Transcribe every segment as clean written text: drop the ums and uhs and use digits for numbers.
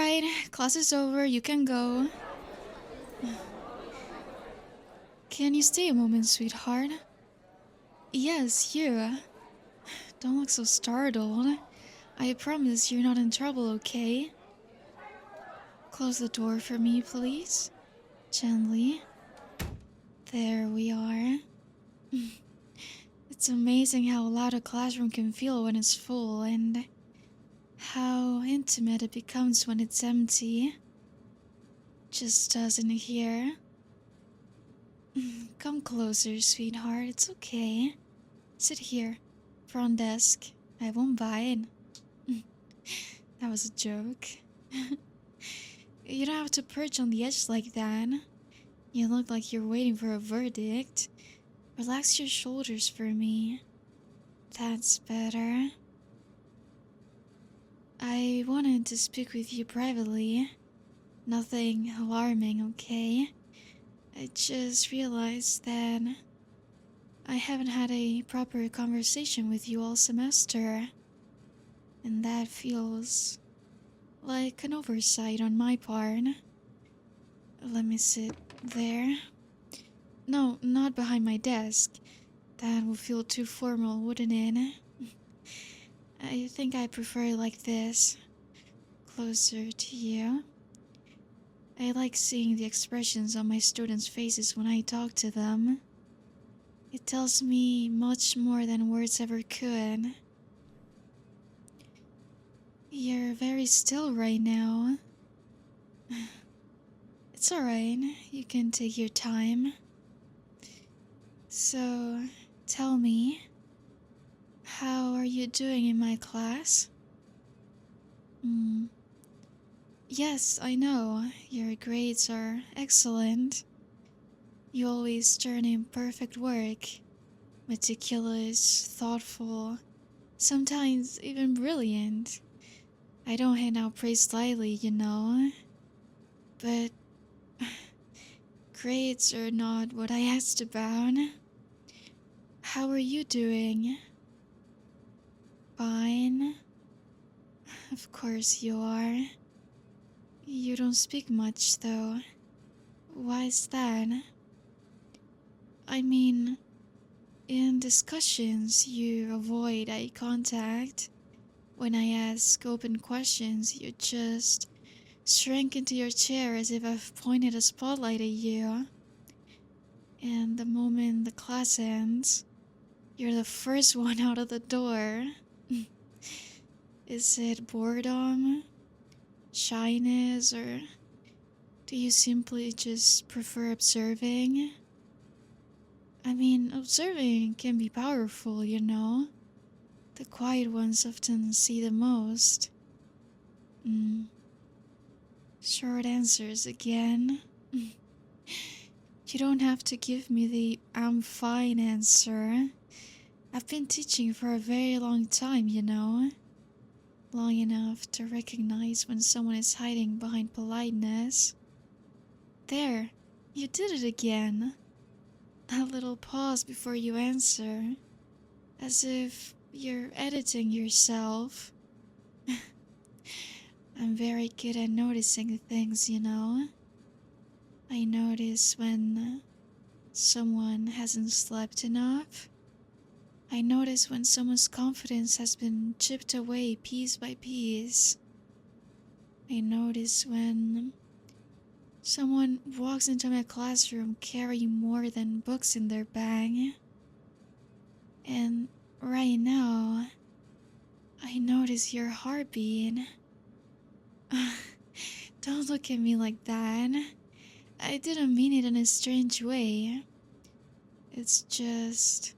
Alright, class is over, you can go. Can you stay a moment, sweetheart? Yes, you. Don't look so startled. I promise you're not in trouble, okay? Close the door for me, please. Gently. There we are. It's amazing how loud a classroom can feel when it's full and how intimate it becomes when it's empty. Just doesn't here. Come closer, sweetheart. It's okay. Sit here. Front desk. I won't bite. That was a joke. You don't have to perch on the edge like that. You look like you're waiting for a verdict. Relax your shoulders for me. That's better. I wanted to speak with you privately. Nothing alarming, okay? I just realized that I haven't had a proper conversation with you all semester. And that feels like an oversight on my part. Let me sit there. No, not behind my desk. That would feel too formal, wouldn't it? I think I prefer it like this. Closer to you. I like seeing the expressions on my students' faces when I talk to them. It tells me much more than words ever could. You're very still right now. It's alright, you can take your time. So, tell me, how are you doing in my class? Yes, I know, your grades are excellent. You always turn in perfect work. Meticulous, thoughtful, sometimes even brilliant. I don't hand out praise lightly, you know. But grades are not what I asked about. How are you doing? Fine. Of course you are. You don't speak much, though. Why is that? I mean, in discussions, you avoid eye contact. When I ask open questions, you just shrink into your chair as if I've pointed a spotlight at you. And the moment the class ends, you're the first one out of the door. Is it boredom? Shyness? Or do you simply just prefer observing? I mean, observing can be powerful, you know? The quiet ones often see the most. Short answers again. You don't have to give me the "I'm fine" answer. I've been teaching for a very long time, you know. Long enough to recognize when someone is hiding behind politeness. There, you did it again. A little pause before you answer. As if you're editing yourself. I'm very good at noticing things, you know. I notice when someone hasn't slept enough. I notice when someone's confidence has been chipped away piece by piece. I notice when someone walks into my classroom carrying more than books in their bag. And right now, I notice your heartbeat. Don't look at me like that. I didn't mean it in a strange way. It's just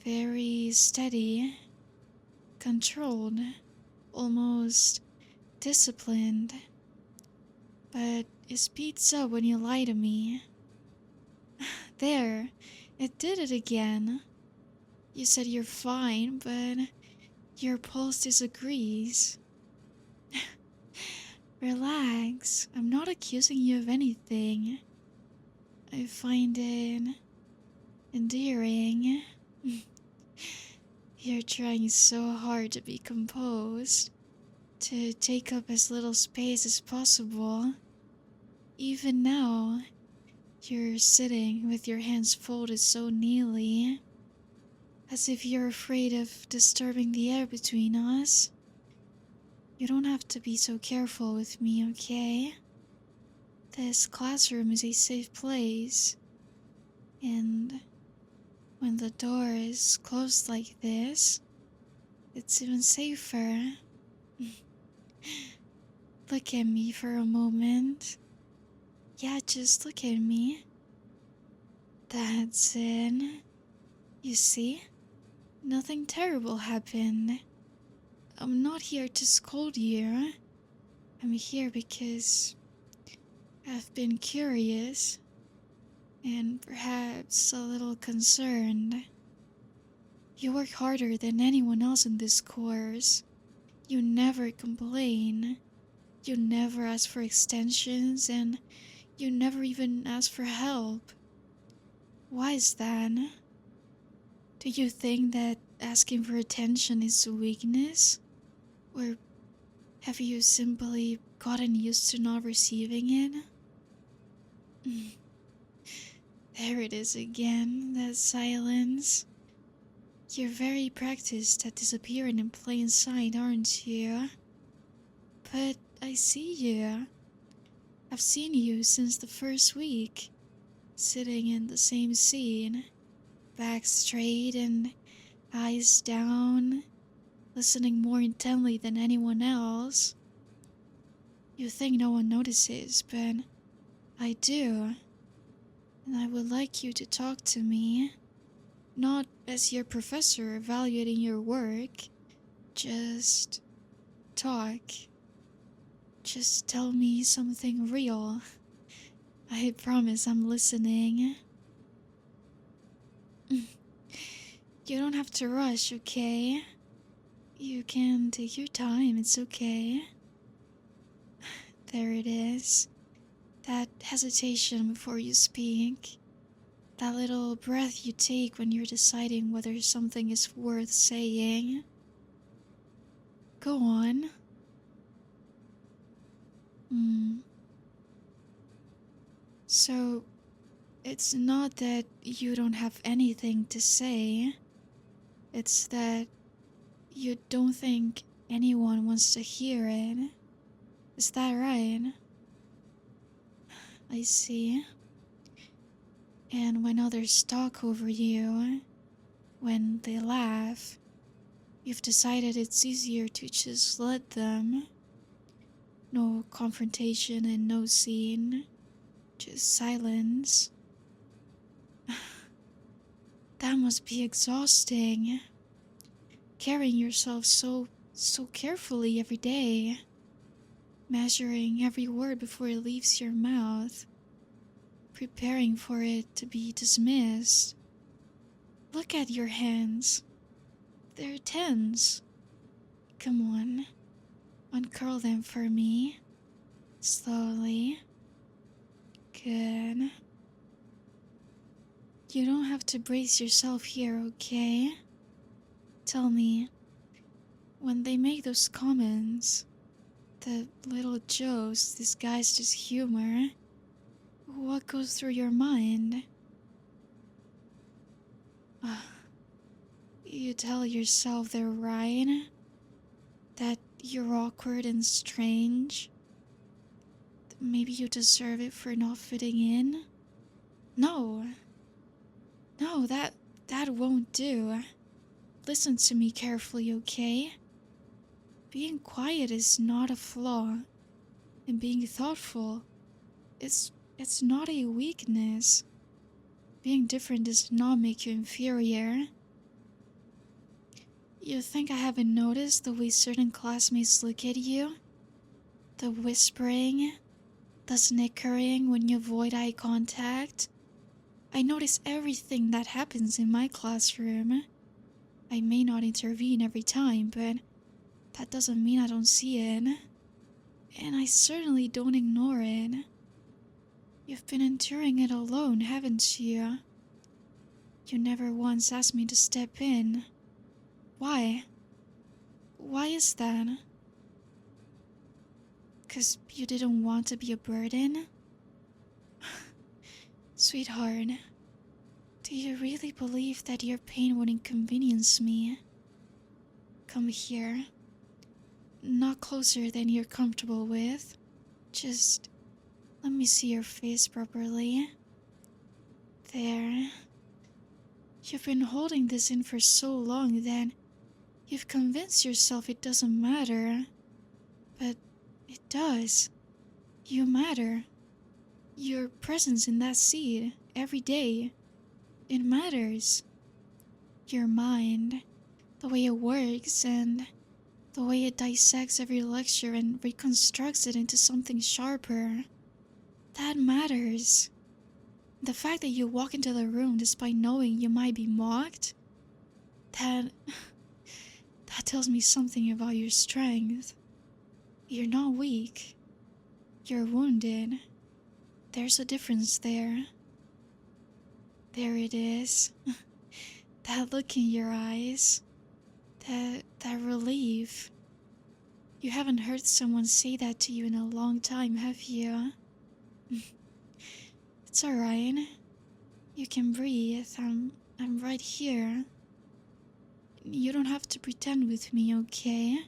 very steady, controlled, almost disciplined. But it speeds up when you lie to me. There, it did it again. You said you're fine, but your pulse disagrees. Relax, I'm not accusing you of anything. I find it endearing. You're trying so hard to be composed, to take up as little space as possible. Even now, you're sitting with your hands folded so neatly, as if you're afraid of disturbing the air between us. You don't have to be so careful with me, okay? This classroom is a safe place, and when the door is closed like this, it's even safer. Look at me for a moment. Yeah, just look at me. That's it. You see? Nothing terrible happened. I'm not here to scold you. I'm here because I've been curious and perhaps a little concerned. You work harder than anyone else in this course. You never complain. You never ask for extensions, and you never even ask for help. Why is that? Do you think that asking for attention is a weakness? Or have you simply gotten used to not receiving it? There it is again, that silence. You're very practiced at disappearing in plain sight, aren't you? But I see you. I've seen you since the first week, sitting in the same seat, back straight and eyes down, listening more intently than anyone else. You think no one notices, but I do. And I would like you to talk to me, not as your professor evaluating your work, just talk. Just tell me something real. I promise I'm listening. You don't have to rush, okay? You can take your time, it's okay. There it is. That hesitation before you speak. That little breath you take when you're deciding whether something is worth saying. Go on. So, it's not that you don't have anything to say. It's that you don't think anyone wants to hear it. Is that right? I see. And when others talk over you, when they laugh, you've decided it's easier to just let them. No confrontation and no scene, just silence. That must be exhausting. Carrying yourself so carefully every day. Measuring every word before it leaves your mouth. Preparing for it to be dismissed. Look at your hands. They're tense. Come on. Uncurl them for me. Slowly. Good. You don't have to brace yourself here, okay? Tell me, when they make those comments, the little jokes disguised as humor, what goes through your mind? You tell yourself they're right? That you're awkward and strange? Maybe you deserve it for not fitting in? No, that won't do. Listen to me carefully, okay? Being quiet is not a flaw, and being thoughtful, it's not a weakness. Being different does not make you inferior. You think I haven't noticed the way certain classmates look at you? The whispering, the snickering when you avoid eye contact? I notice everything that happens in my classroom. I may not intervene every time, but that doesn't mean I don't see it. And I certainly don't ignore it. You've been enduring it alone, haven't you? You never once asked me to step in. Why? Why is that? 'Cause you didn't want to be a burden? Sweetheart, do you really believe that your pain would inconvenience me? Come here. Not closer than you're comfortable with. Just let me see your face properly. There. You've been holding this in for so long that you've convinced yourself it doesn't matter. But it does. You matter. Your presence in that seat every day, it matters. Your mind, the way it works, and the way it dissects every lecture and reconstructs it into something sharper, that matters. The fact that you walk into the room despite knowing you might be mocked, that tells me something about your strength. You're not weak. You're wounded. There's a difference there. There it is. That look in your eyes. That relief. You haven't heard someone say that to you in a long time, have you? It's alright. You can breathe. I'm right here. You don't have to pretend with me, okay?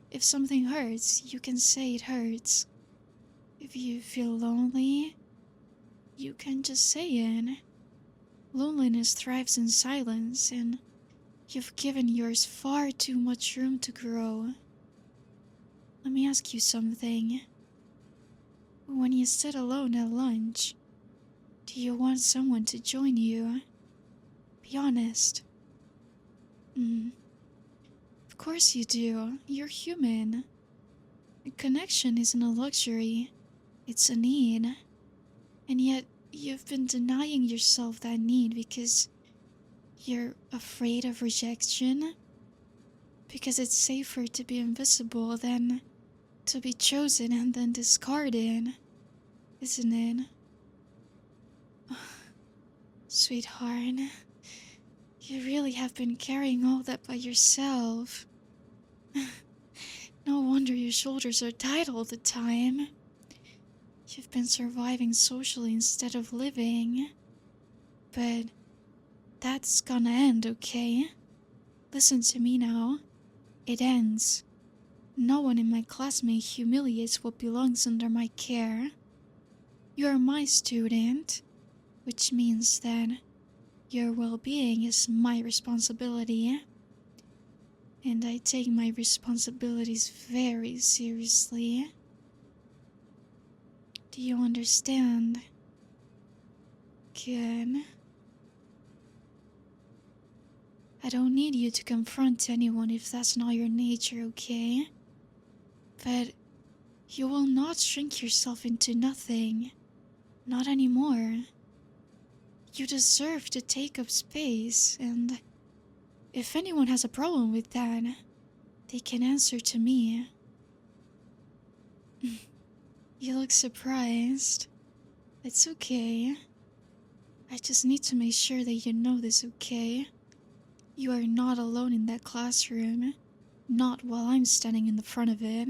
If something hurts, you can say it hurts. If you feel lonely, you can just say it. Loneliness thrives in silence, and you've given yours far too much room to grow. Let me ask you something. When you sit alone at lunch, do you want someone to join you? Be honest. Of course you do. You're human. A connection isn't a luxury. It's a need. And yet, you've been denying yourself that need because you're afraid of rejection? Because it's safer to be invisible than to be chosen and then discarded, isn't it? Sweetheart, you really have been carrying all that by yourself. No wonder your shoulders are tight all the time. You've been surviving socially instead of living. But that's gonna end, okay? Listen to me now. It ends. No one in my classmate humiliates what belongs under my care. You are my student, which means that your well-being is my responsibility. And I take my responsibilities very seriously. Do you understand? Good. I don't need you to confront anyone if that's not your nature, okay? But you will not shrink yourself into nothing. Not anymore. You deserve to take up space, and if anyone has a problem with that, they can answer to me. You look surprised. It's okay. I just need to make sure that you know this, okay? You are not alone in that classroom. Not while I'm standing in the front of it.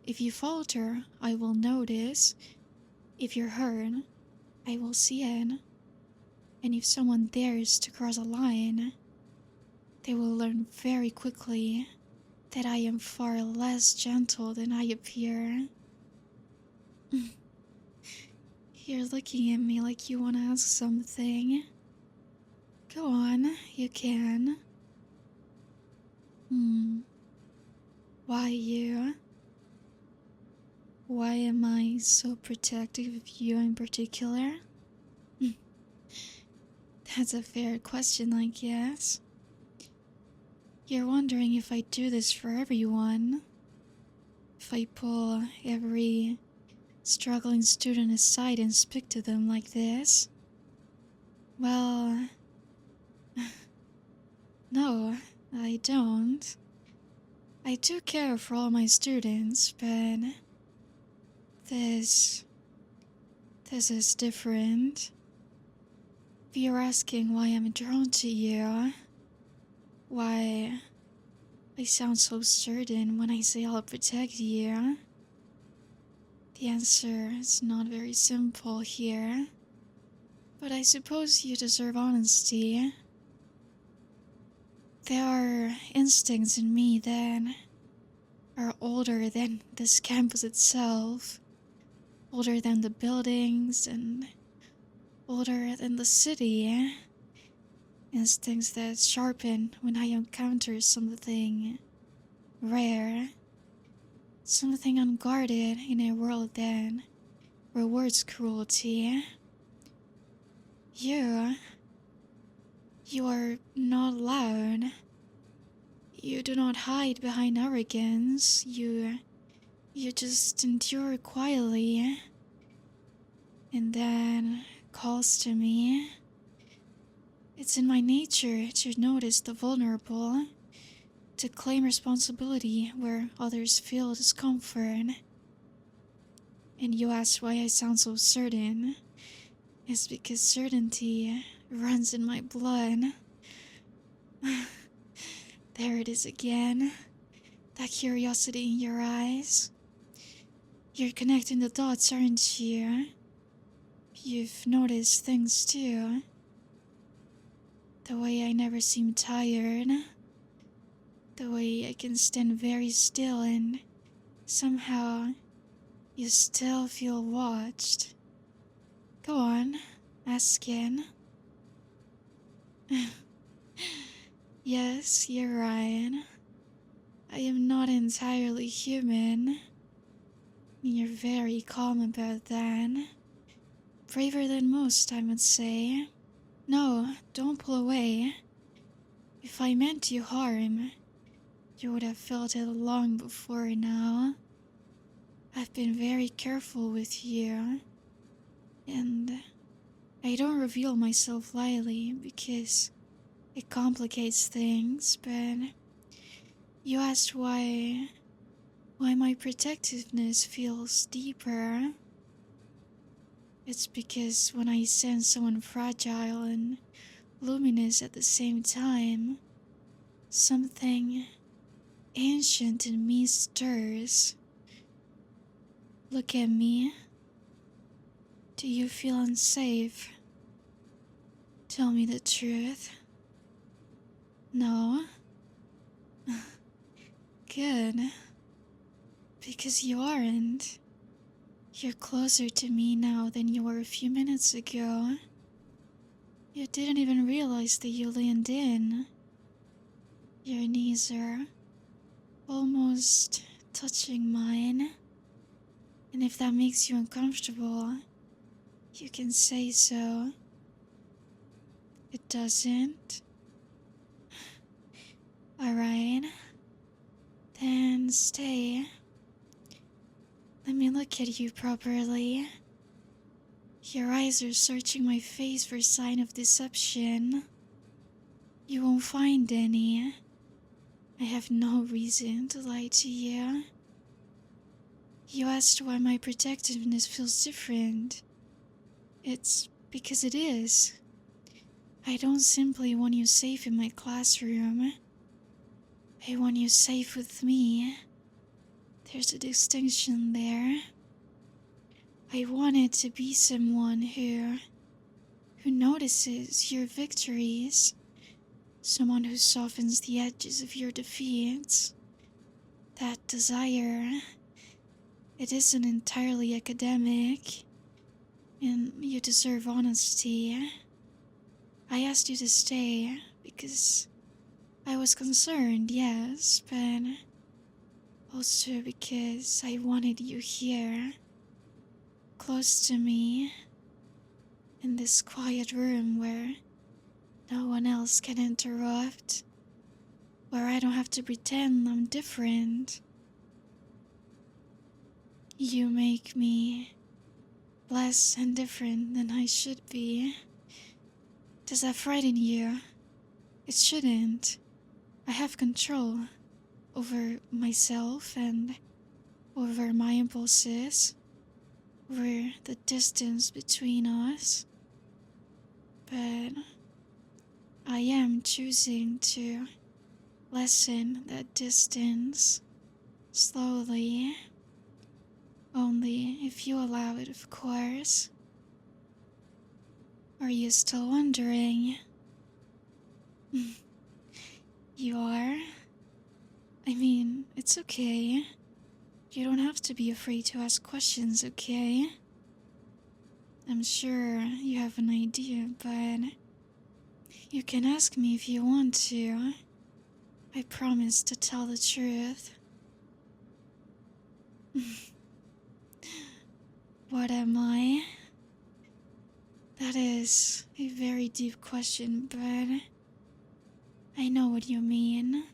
If you falter, I will notice. If you're hurt, I will see it. And if someone dares to cross a line, they will learn very quickly that I am far less gentle than I appear. You're looking at me like you want to ask something. Go on, you can. Why you? Why am I so protective of you in particular? That's a fair question, I guess. You're wondering if I do this for everyone. If I pull every struggling student aside and speak to them like this. Well, no, I don't. I do care for all my students, but this is different. If you're asking why I'm drawn to you, why I sound so certain when I say I'll protect you, The answer is not very simple here, but I suppose you deserve honesty. There are instincts in me that are older than this campus itself, older than the buildings and older than the city. Instincts that sharpen when I encounter something rare, something unguarded in a world that rewards cruelty. You are not loud. You do not hide behind arrogance. You just endure quietly. And that calls to me. It's in my nature to notice the vulnerable, to claim responsibility where others feel discomfort. And you ask why I sound so certain. It's because certainty runs in my blood. There it is again. That curiosity in your eyes. You're connecting the dots, aren't you? You've noticed things too. The way I never seem tired. The way I can stand very still and somehow you still feel watched. Go on, ask again. Yes, you're right. I am not entirely human. You're very calm about that. Braver than most, I would say. No, don't pull away. If I meant you harm, you would have felt it long before now. I've been very careful with you. And I don't reveal myself lightly because it complicates things, but you asked why my protectiveness feels deeper. It's because when I sense someone fragile and luminous at the same time, something ancient in me stirs. Look at me. Do you feel unsafe? Tell me the truth. No? Good. Because you aren't. You're closer to me now than you were a few minutes ago. You didn't even realize that you leaned in. Your knees are almost touching mine. And if that makes you uncomfortable, you can say so. It doesn't? Alright. Then stay. Let me look at you properly. Your eyes are searching my face for sign of deception. You won't find any. I have no reason to lie to you. You asked why my protectiveness feels different. It's because it is. I don't simply want you safe in my classroom. I want you safe with me. There's a distinction there. I wanted to be someone who notices your victories, someone who softens the edges of your defeats. That desire, it isn't entirely academic, and you deserve honesty. I asked you to stay because I was concerned, yes, but also because I wanted you here, close to me, in this quiet room where no one else can interrupt, where I don't have to pretend I'm different. You make me less and different than I should be. Does that frighten you? It shouldn't. I have control over myself and over my impulses, over the distance between us. But I am choosing to lessen that distance slowly. Only if you allow it, of course. Are you still wondering? You are? I mean, it's okay. You don't have to be afraid to ask questions, okay? I'm sure you have an idea, but you can ask me if you want to. I promise to tell the truth. What am I? That is a very deep question, but I know what you mean.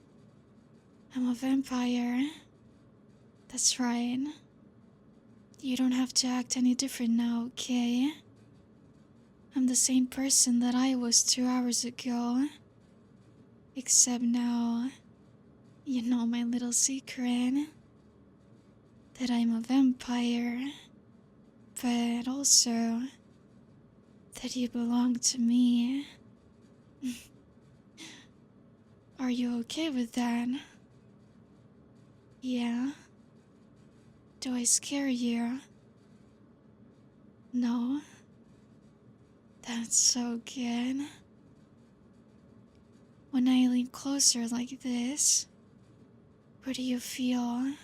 I'm a vampire. That's right. You don't have to act any different now, okay? I'm the same person that I was 2 hours ago. Except now, you know my little secret. That I'm a vampire. But also, that you belong to me. Are you okay with that? Yeah? Do I scare you? No? That's so good. When I lean closer like this, what do you feel?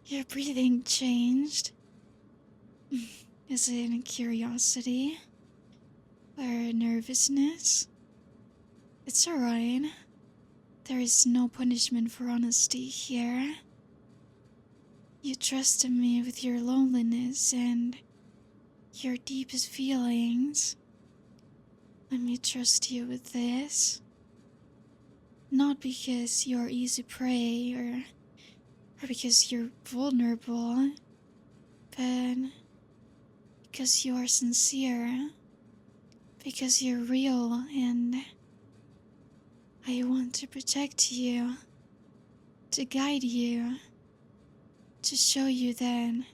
Your breathing changed. Is it curiosity? Or nervousness? It's alright. There is no punishment for honesty here. You trusted me with your loneliness and your deepest feelings. Let me trust you with this. Not because you're easy prey or because you're vulnerable, but because you are sincere, because you're real, and I want to protect you, to guide you, to show you that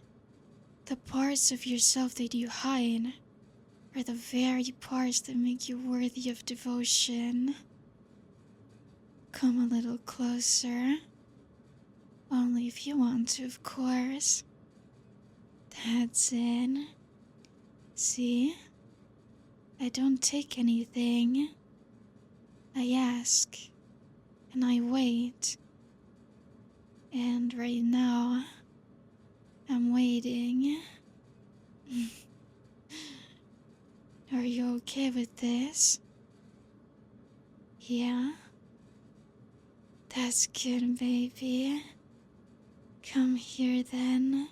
the parts of yourself that you hide are the very parts that make you worthy of devotion. Come a little closer. Only if you want to, of course. That's it. See? I don't take anything. I ask. And I wait. And right now, I'm waiting. Are you okay with this? Yeah? That's good, baby. Come here then.